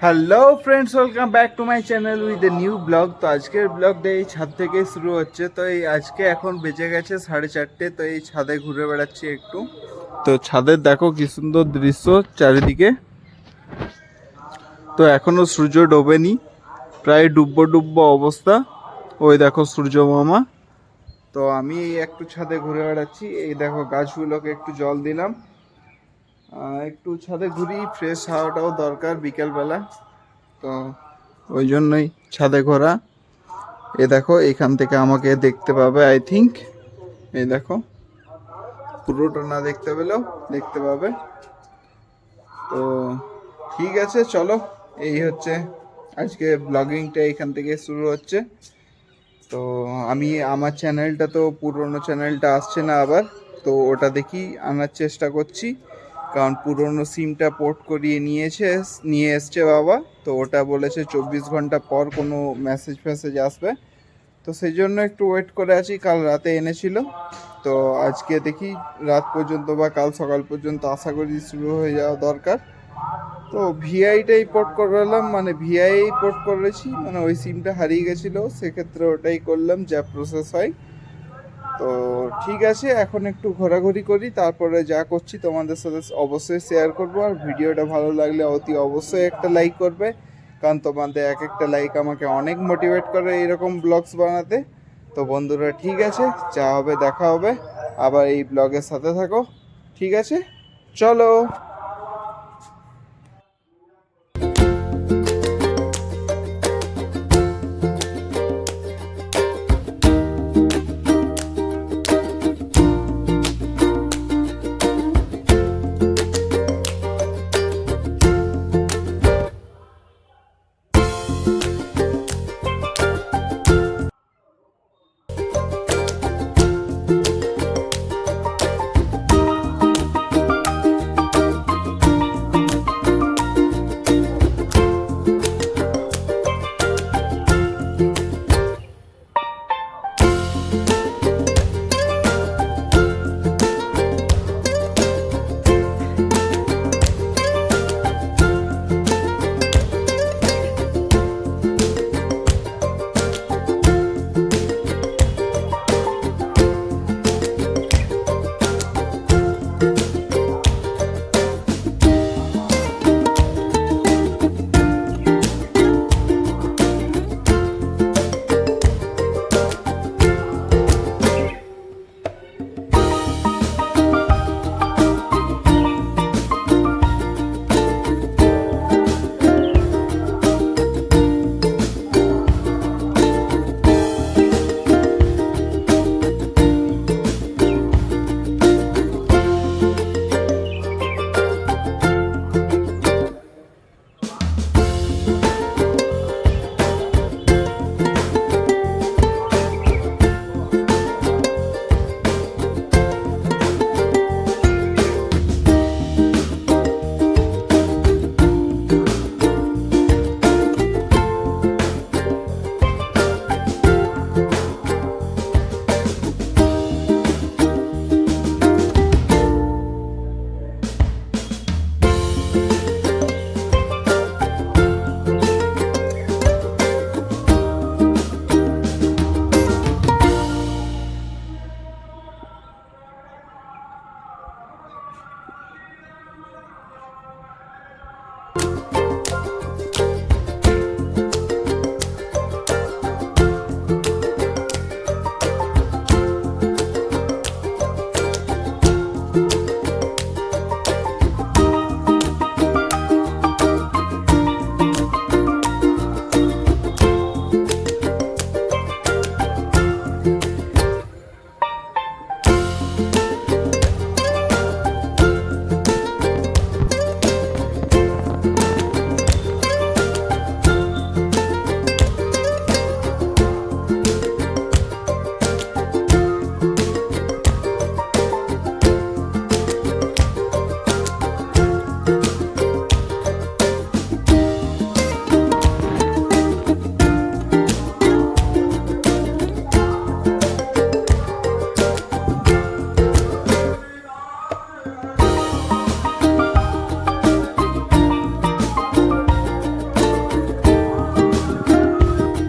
Hello friends, welcome back to my channel with a new blog. তো আজকের ব্লগটা এই ছাদ থেকে শুরু হচ্ছে। তো এই আজকে এখন বেজে গেছে 4:30। তো এই ছাদে ঘুরে বেড়াচ্ছি একটু। তো ছাদের দেখো কি সুন্দর দৃশ্য চারিদিকে। তো এখনো সূর্য ডোবেনি, প্রায় ডুববো ডুববো অবস্থা। ওই দেখো সূর্য মামা। তো আমি এই একটু ছাদে ঘুরে বেড়াচ্ছি। এই দেখো গাছগুলোকে একটু জল দিলাম। একটু ছাদে ঘুরি, ফ্রেশ হাওয়াটাও দরকার বিকেলবেলা। তো ওই জন্যই ছাদে ঘোরা। এ দেখো এখান থেকে আমাকে দেখতে পাবে আই থিঙ্ক। এই দেখো, পুরোটা না দেখতে পেলেও দেখতে পাবে। তো ঠিক আছে, চলো। এই হচ্ছে আজকে ব্লগিংটা, এখান থেকে শুরু হচ্ছে। তো আমি আমার চ্যানেলটা, তো পুরনো চ্যানেলটা আসছে না আবার। তো ওটা দেখি আনার চেষ্টা করছি, কারণ পুরনো সিমটা পোর্ট করিয়ে নিয়ে এসছে বাবা। তো ওটা বলেছে 24 ঘন্টা পর কোনো মেসেজ আসবে। তো সেই জন্য একটু ওয়েট করে আছি। কাল রাতে এনেছিল, তো আজকে দেখি রাত পর্যন্ত বা কাল সকাল পর্যন্ত আশা করি শুরু হয়ে যাওয়া দরকার। তো ভিআইটাই পোর্ট করালাম, মানে ভিআই পোর্ট করেছি, মানে ওই সিমটা হারিয়ে গেছিলো, সেক্ষেত্রে ওটাই করলাম যা প্রসেস হয়। তো ঠিক আছে, এখন একটু ঘোরাঘুরি করি, তারপরে যা করছি তোমাদের সাথে অবশ্যই শেয়ার করব। আর ভিডিওটা ভালো লাগলে অতি অবশ্যই একটা লাইক করবে, কারণ তোমাদের এক একটা লাইক আমাকে অনেক মোটিভেট করে এরকম ব্লগস বানাতে। তো বন্ধুরা, ঠিক আছে, যা হবে দেখা হবে। আবার এই ব্লগের সাথে থাকো, ঠিক আছে, চলো।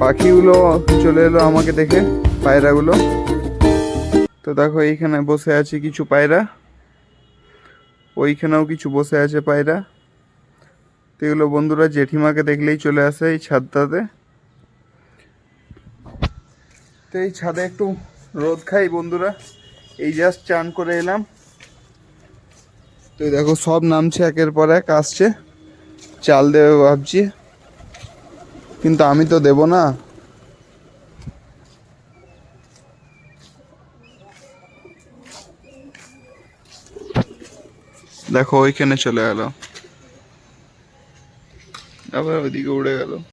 পাখিগুলো চলে এলো আমাকে দেখে, পায়রাগুলো। তো দেখো এইখানে বসে আছে কিছু পায়রা, ওইখানেও কিছু বসে আছে পায়রা। তো এগুলো বন্ধুরা জেঠিমাকে দেখলেই চলে আসে এই ছাদটাতে। তো এই ছাদে একটু রোদ খাই বন্ধুরা, এই জাস্ট চান করে এলাম। তো দেখো সব নামছে, একের পর এক আসছে, চাল দেবে ভাবছি, কিন্তু আমি তো দেব না। দেখো ওইখানে চলে গেল, আবার ওইদিকে উড়ে গেল।